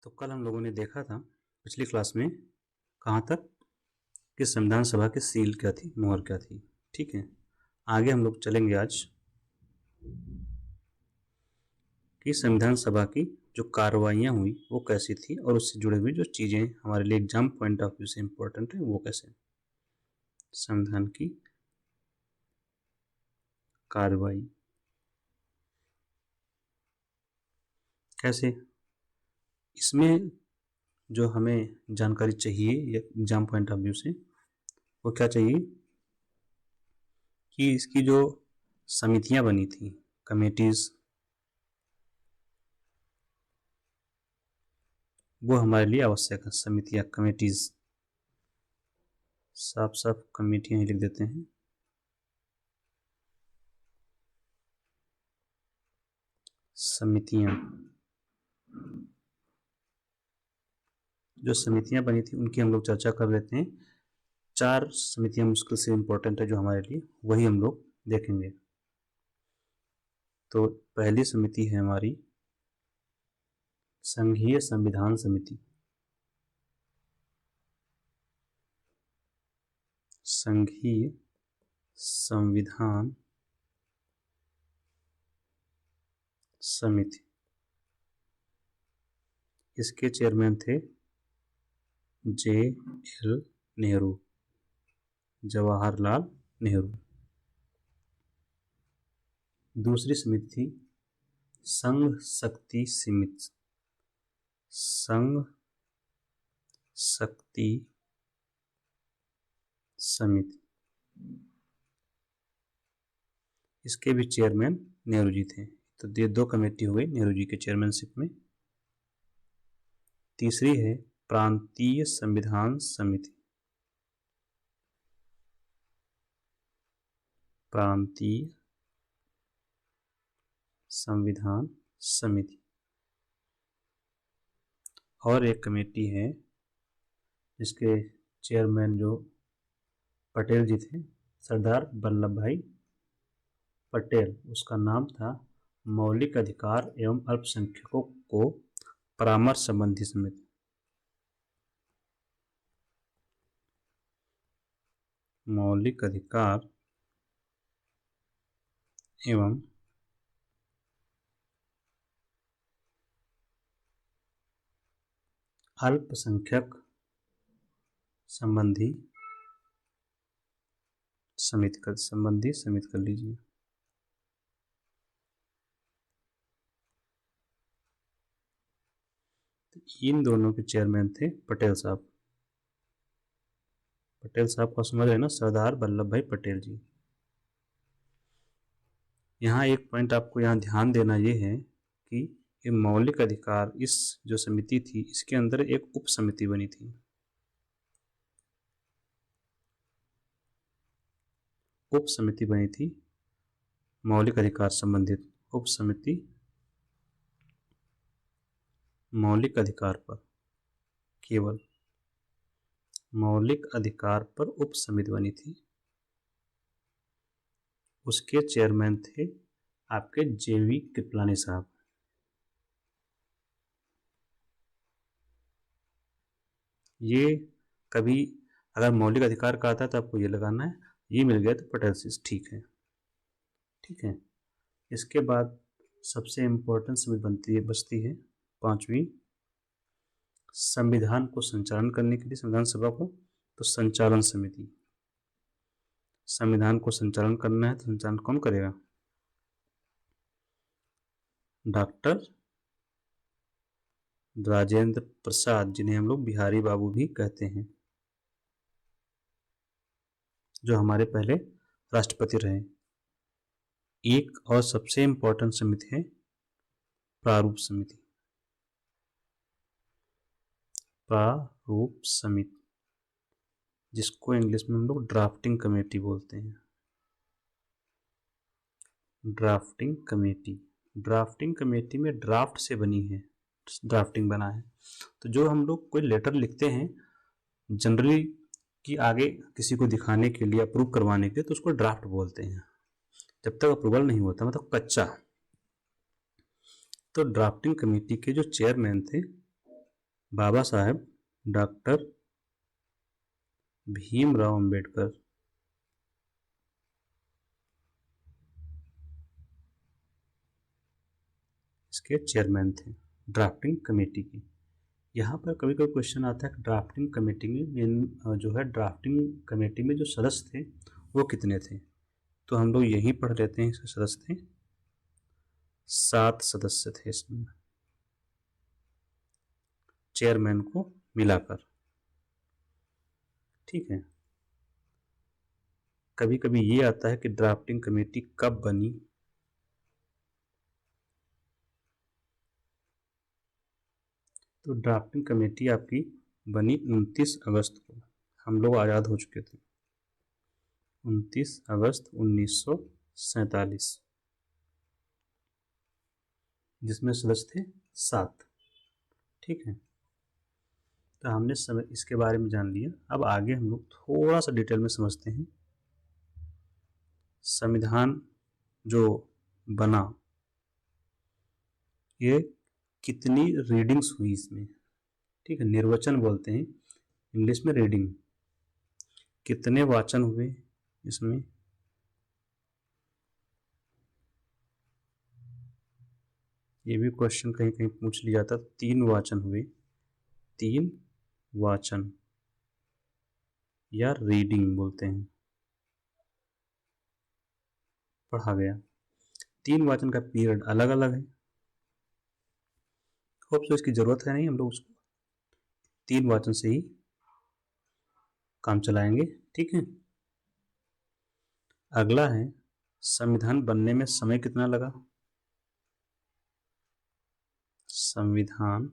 तो कल हम लोगों ने देखा था पिछली क्लास में कहाँ तक कि संविधान सभा की सील क्या थी, मोहर क्या थी। ठीक है, आगे हम लोग चलेंगे आज कि संविधान सभा की जो कार्रवाइयाँ हुई वो कैसी थी और उससे जुड़ी हुई जो चीज़ें हमारे लिए एग्जाम पॉइंट ऑफ व्यू से इम्पोर्टेंट है वो कैसे। संविधान की कार्रवाई कैसे, इसमें जो हमें जानकारी चाहिए एग्जाम पॉइंट ऑफ व्यू से वो क्या चाहिए कि इसकी जो समितियां बनी थी, कमेटीज, वो हमारे लिए आवश्यक है। समितियां, कमेटीज, साफ साफ कमेटियां ही लिख देते हैं। समितियां, जो समितियां बनी थी उनकी हम लोग चर्चा कर लेते हैं। 4 समितियां मुश्किल से इम्पोर्टेंट है जो हमारे लिए, वही हम लोग देखेंगे। तो पहली समिति है हमारी संघीय संविधान समिति। संघीय संविधान समिति, इसके चेयरमैन थे JL नेहरू, जवाहरलाल नेहरू। दूसरी समिति थी संघ शक्ति समिति। संघ शक्ति समिति, इसके भी चेयरमैन नेहरू जी थे। तो ये 2 कमेटी हो गई नेहरू जी के चेयरमैनशिप में। तीसरी है प्रांतीय संविधान समिति। प्रांतीय संविधान समिति। और एक कमेटी है जिसके चेयरमैन जो पटेल जी थे, सरदार वल्लभ भाई पटेल, उसका नाम था मौलिक अधिकार एवं अल्पसंख्यकों को परामर्श संबंधी समिति। मौलिक अधिकार एवं अल्पसंख्यक संबंधी समिति कर लीजिए। तो इन दोनों के चेयरमैन थे पटेल साहब। पटेल साहब को समझ रहे ना, सरदार वल्लभ भाई पटेल जी। यहाँ एक पॉइंट आपको यहाँ ध्यान देना ये है कि ये मौलिक अधिकार, इस जो समिति थी इसके अंदर एक उप समिति बनी थी। उप समिति बनी थी मौलिक अधिकार संबंधित। उप समिति मौलिक अधिकार पर, केवल मौलिक अधिकार पर उप समिति बनी थी। उसके चेयरमैन थे आपके JV कृपलानी साहब। ये कभी अगर मौलिक अधिकार का आता है तो आपको ये लगाना है, ये मिल गया तो पटेल से ठीक है। ठीक है, इसके बाद सबसे इम्पोर्टेंट समिति बचती है 5वीं, संविधान को संचालन करने के लिए संविधान सभा को, तो संचालन समिति। संविधान को संचालन करना है तो संचालन कौन करेगा? डॉक्टर राजेंद्र प्रसाद, जिन्हें हम लोग बिहारी बाबू भी कहते हैं, जो हमारे पहले राष्ट्रपति रहे। एक और सबसे इम्पोर्टेंट समिति है प्रारूप समिति। प्रारूप समिति, जिसको इंग्लिश में हम लोग ड्राफ्टिंग कमेटी बोलते हैं। ड्राफ्टिंग कमेटी, ड्राफ्टिंग कमेटी में ड्राफ्ट से बनी है, ड्राफ्टिंग बना है। तो जो हम लोग कोई लेटर लिखते हैं जनरली कि आगे किसी को दिखाने के लिए, अप्रूव करवाने के लिए, तो उसको ड्राफ्ट बोलते हैं जब तक अप्रूवल नहीं होता, मतलब कच्चा। तो ड्राफ्टिंग कमेटी के जो चेयरमैन थे बाबा साहेब डॉक्टर भीमराव अंबेडकर इसके चेयरमैन थे ड्राफ्टिंग कमेटी की। यहाँ पर कभी कभी क्वेश्चन आता है कि ड्राफ्टिंग कमेटी में मेन जो है ड्राफ्टिंग कमेटी में जो सदस्य थे वो कितने थे, तो हम लोग यही पढ़ लेते हैं। इसके सदस्य थे 7 सदस्य थे इसमें, चेयरमैन को मिलाकर। ठीक है, कभी कभी ये आता है कि ड्राफ्टिंग कमेटी कब बनी, तो ड्राफ्टिंग कमेटी आपकी बनी 29 अगस्त को। हम लोग आज़ाद हो चुके थे 29 अगस्त 1947, जिसमें सदस्य थे 7। ठीक है, तो हमने इसके बारे में जान लिया। अब आगे हम लोग थोड़ा सा डिटेल में समझते हैं। संविधान जो बना, ये कितनी रीडिंग्स हुई इसमें। ठीक है, निर्वचन बोलते हैं इंग्लिश में रीडिंग। कितने वाचन हुए इसमें, ये भी क्वेश्चन कहीं कहीं पूछ लिया जाता। 3 वाचन हुए, 3 वाचन या रीडिंग बोलते हैं, पढ़ा गया। 3 वाचन का पीरियड अलग अलग है। होप सो इसकी जरूरत है नहीं, हम लोग उसको 3 वाचन से ही काम चलाएंगे। ठीक है, अगला है संविधान बनने में समय कितना लगा। संविधान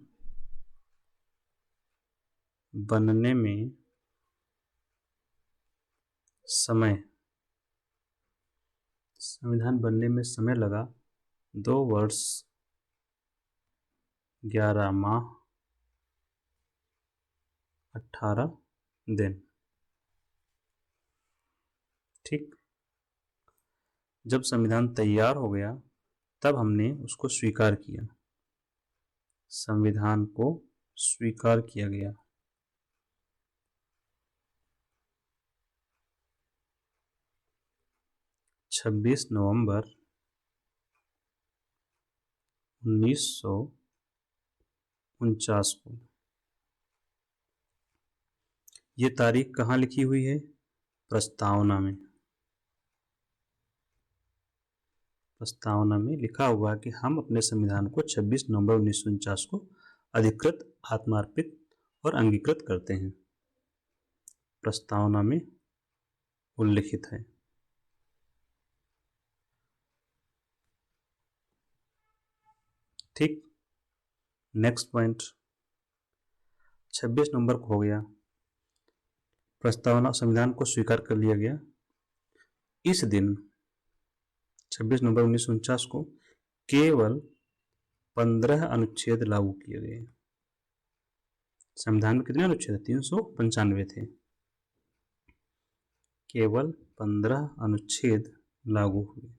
बनने में समय, संविधान बनने में समय लगा 2 वर्ष 11 माह 18 दिन। ठीक, जब संविधान तैयार हो गया तब हमने उसको स्वीकार किया, संविधान को स्वीकार किया गया। 26 नवंबर 1949 को। ये तारीख कहाँ लिखी हुई है, प्रस्तावना में। प्रस्तावना में लिखा हुआ है कि हम अपने संविधान को 26 नवंबर 1949 को अधिकृत, आत्मार्पित और अंगीकृत करते हैं, प्रस्तावना में उल्लिखित है। ठीक, नेक्स्ट पॉइंट, 26 नवंबर को हो गया, प्रस्तावना संविधान को स्वीकार कर लिया गया। इस दिन 26 नवंबर 1949 को केवल 15 अनुच्छेद लागू किए गए। संविधान में कितने अनुच्छेद, 395 थे, केवल 15 अनुच्छेद लागू हुए।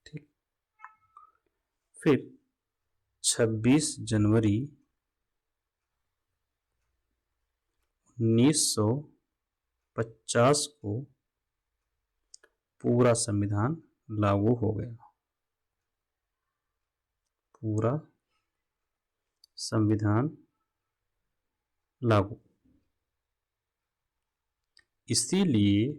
ठीक, फिर 26 जनवरी 1950 को पूरा संविधान लागू हो गया, पूरा संविधान लागू। इसीलिए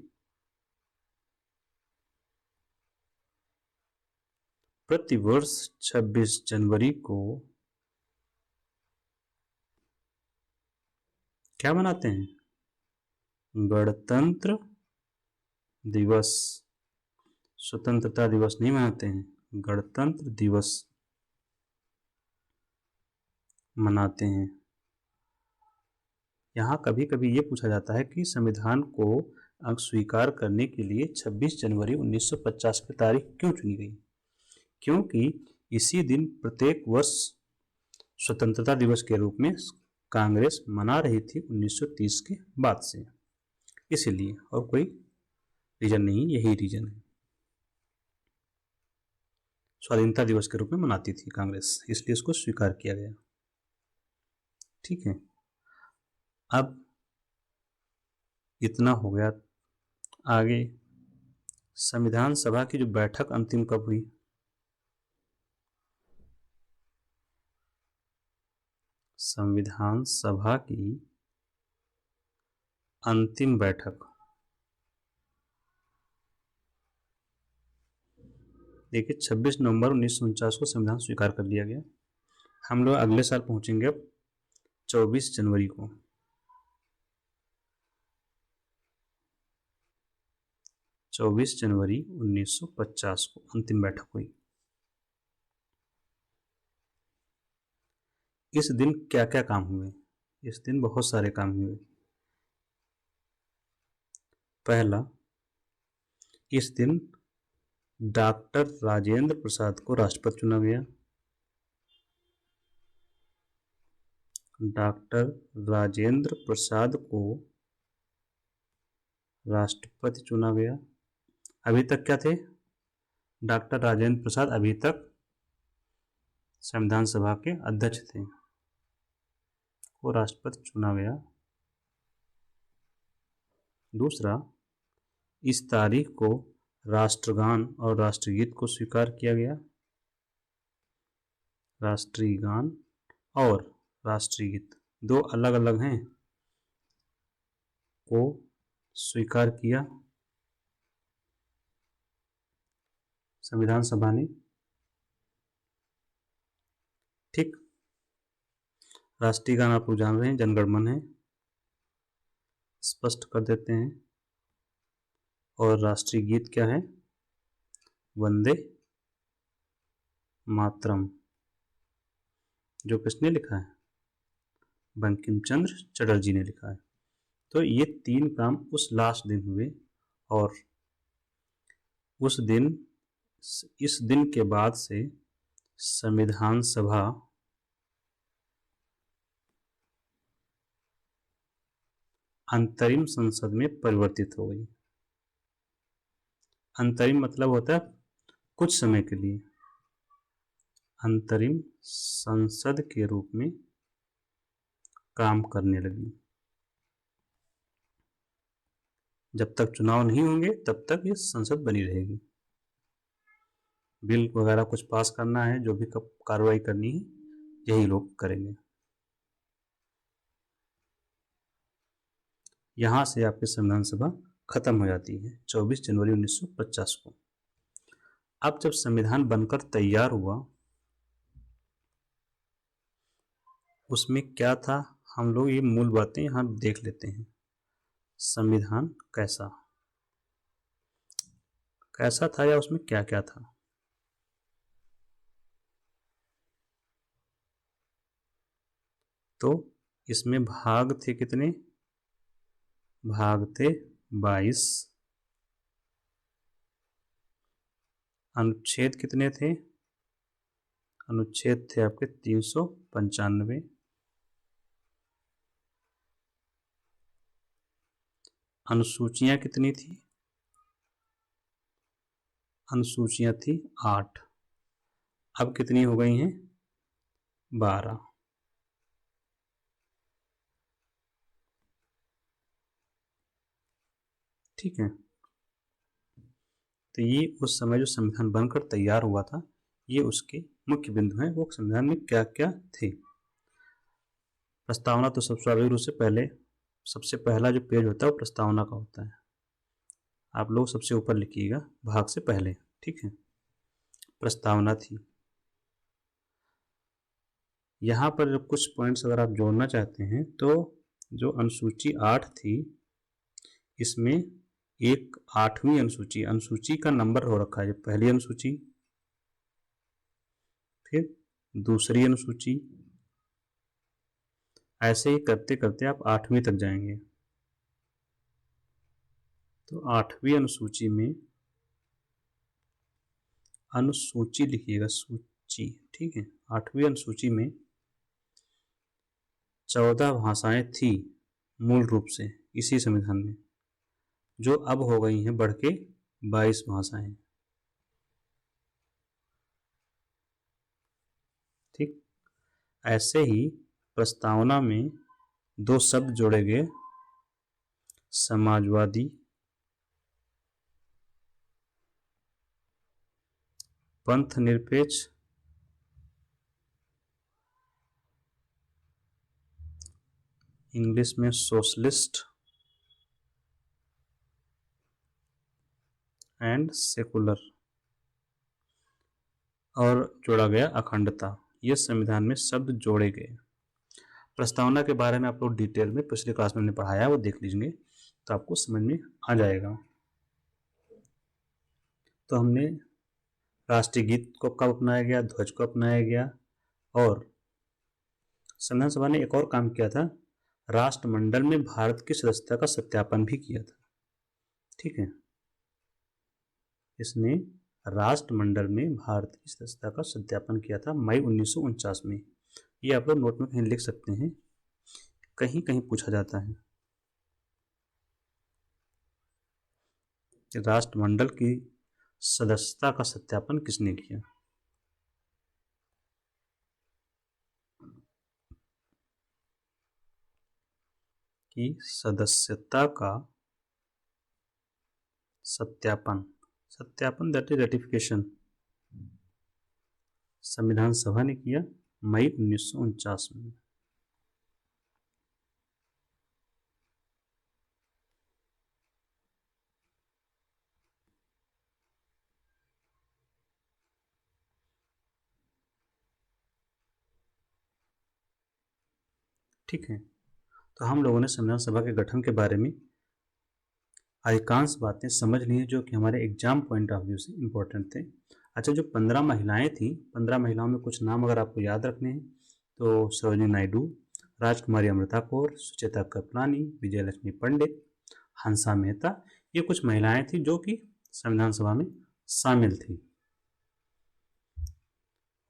प्रतिवर्ष 26 जनवरी को क्या मनाते हैं, गणतंत्र दिवस। स्वतंत्रता दिवस नहीं मनाते हैं, गणतंत्र दिवस मनाते हैं। यहाँ कभी कभी ये पूछा जाता है कि संविधान को स्वीकार करने के लिए 26 जनवरी 1950 की तारीख क्यों चुनी गई, क्योंकि इसी दिन प्रत्येक वर्ष स्वतंत्रता दिवस के रूप में कांग्रेस मना रही थी 1930 के बाद से, इसीलिए, और कोई रीजन नहीं, यही रीजन है। स्वाधीनता दिवस के रूप में मनाती थी कांग्रेस, इसलिए इसको स्वीकार किया गया। ठीक है, अब इतना हो गया। आगे संविधान सभा की जो बैठक अंतिम कब हुई? संविधान सभा की अंतिम बैठक, देखिए 26 नवंबर 1949 को संविधान स्वीकार कर लिया गया। हम लोग अगले साल पहुंचेंगे अब 24 जनवरी को। 24 जनवरी 1950 को अंतिम बैठक हुई। इस दिन क्या क्या काम हुए? इस दिन बहुत सारे काम हुए। पहला, इस दिन डॉक्टर राजेंद्र प्रसाद को राष्ट्रपति चुना गया। डॉक्टर राजेंद्र प्रसाद को राष्ट्रपति चुना गया। अभी तक क्या थे? डॉक्टर राजेंद्र प्रसाद अभी तक संविधान सभा के अध्यक्ष थे, को राष्ट्रपति चुना गया। दूसरा, इस तारीख को राष्ट्रगान और राष्ट्रगीत को स्वीकार किया गया। राष्ट्रीय गान और राष्ट्रीय गीत दो अलग अलग हैं, को स्वीकार किया संविधान सभा ने। ठीक, राष्ट्रीय गान आप लोग जान रहे हैं, जनगण मन है, स्पष्ट कर देते हैं। और राष्ट्रीय गीत क्या है? वंदे मातरम, जो किसने लिखा है? बंकिम चंद्र चटर्जी ने लिखा है। तो ये तीन काम उस लास्ट दिन हुए, और उस दिन, इस दिन के बाद से संविधान सभा अंतरिम संसद में परिवर्तित हो गई। अंतरिम मतलब होता है कुछ समय के लिए, अंतरिम संसद के रूप में काम करने लगी। जब तक चुनाव नहीं होंगे तब तक ये संसद बनी रहेगी। बिल वगैरह कुछ पास करना है, जो भी कार्रवाई करनी है, यही लोग करेंगे। यहां से आपकी संविधान सभा खत्म हो जाती है 24 जनवरी 1950 को। अब जब संविधान बनकर तैयार हुआ, उसमें क्या था, हम लोग ये मूल बातें यहां देख लेते हैं। संविधान कैसा कैसा था, या उसमें क्या क्या था। तो इसमें भाग थे कितने? भाग थे 22। अनुच्छेद कितने थे? अनुच्छेद थे आपके 395। अनुसूचियां कितनी थी? अनुसूचियां थी 8। अब कितनी हो गई हैं? 12। ठीक है, तो ये उस समय जो संविधान बनकर तैयार हुआ था, ये उसके मुख्य बिंदु हैं। वो संविधान में क्या क्या थे। प्रस्तावना तो सब स्वाभाविक रूप से पहले, सबसे पहला जो पेज होता है वो प्रस्तावना का होता है। आप लोग सबसे ऊपर लिखिएगा भाग से पहले। ठीक है, प्रस्तावना थी। यहाँ पर कुछ पॉइंट्स अगर आप जोड़ना चाहते हैं, तो जो अनुसूची 8 थी, इसमें एक 8वीं अनुसूची, अनुसूची का नंबर हो रखा है, पहली अनुसूची, फिर दूसरी अनुसूची, ऐसे ही करते करते आप 8वीं तक जाएंगे। तो 8वीं अनुसूची में, अनुसूची लिखिएगा, सूची। ठीक है, 8वीं अनुसूची में 14 भाषाएं थी मूल रूप से इसी संविधान में, जो अब हो गई हैं बढ़ के 22 भाषाएं। ऐसे ही प्रस्तावना में दो शब्द जोड़े गए, समाजवादी पंथ निरपेक्ष इंग्लिश में सोशलिस्ट एंड सेकुलर, और जोड़ा गया अखंडता। ये संविधान में शब्द जोड़े गए। प्रस्तावना के बारे में आप लोग डिटेल में पिछले क्लास में हमने पढ़ाया है, वो देख लीजिए तो आपको समझ में आ जाएगा। तो हमने राष्ट्रीय गीत को कब अपनाया गया, ध्वज को अपनाया गया, और संविधान सभा ने एक और काम किया था, राष्ट्रमंडल में भारत की सदस्यता का सत्यापन भी किया था। ठीक है, इसने राष्ट्रमंडल में भारत की सदस्यता का सत्यापन किया था मई 1949 में। ये आप लोग नोट में कहीं लिख सकते हैं, कहीं कहीं पूछा जाता है कि राष्ट्रमंडल की सदस्यता का सत्यापन किसने किया। कि सदस्यता का सत्यापन, सत्यापन दैट इज रेटिफिकेशन, संविधान सभा ने किया मई 1949 में। ठीक है, तो हम लोगों ने संविधान सभा के गठन के बारे में अधिकांश बातें समझ ली हैं, जो कि हमारे एग्जाम पॉइंट ऑफ व्यू से इम्पोर्टेंट थे। अच्छा, जो 15 महिलाएं थी, 15 महिलाओं में कुछ नाम अगर आपको याद रखने हैं तो सरोजिनी नायडू, राजकुमारी अमृता कौर, सुचेता कृपलानी, विजयलक्ष्मी पंडित, हंसा मेहता, ये कुछ महिलाएं थी जो कि संविधान सभा में शामिल थी।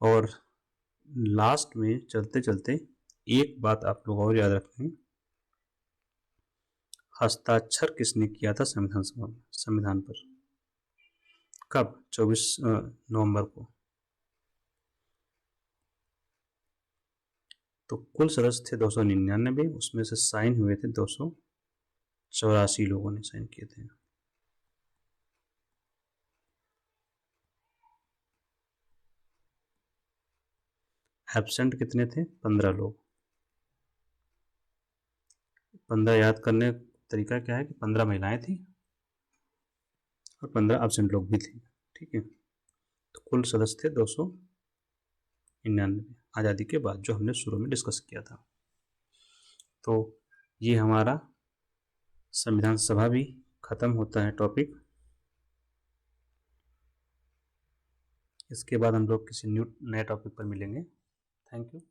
और लास्ट में चलते चलते एक बात आप लोग और याद रखें, हस्ताक्षर किसने किया था संविधान सभा में, संविधान पर, कब, 24 नवंबर को। तो कुल सदस्य थे 299, उसमें से साइन हुए थे 284 लोगों ने साइन किए थे। एब्सेंट कितने थे, 15 लोग। 15 याद करने का तरीका क्या है कि 15 महिलाएं थी और 15 एब्सेंट लोग भी थे। ठीक है, तो कुल सदस्य थे 299 आज़ादी के बाद, जो हमने शुरू में डिस्कस किया था। तो ये हमारा संविधान सभा भी खत्म होता है टॉपिक। इसके बाद हम लोग किसी नए टॉपिक पर मिलेंगे। Thank you.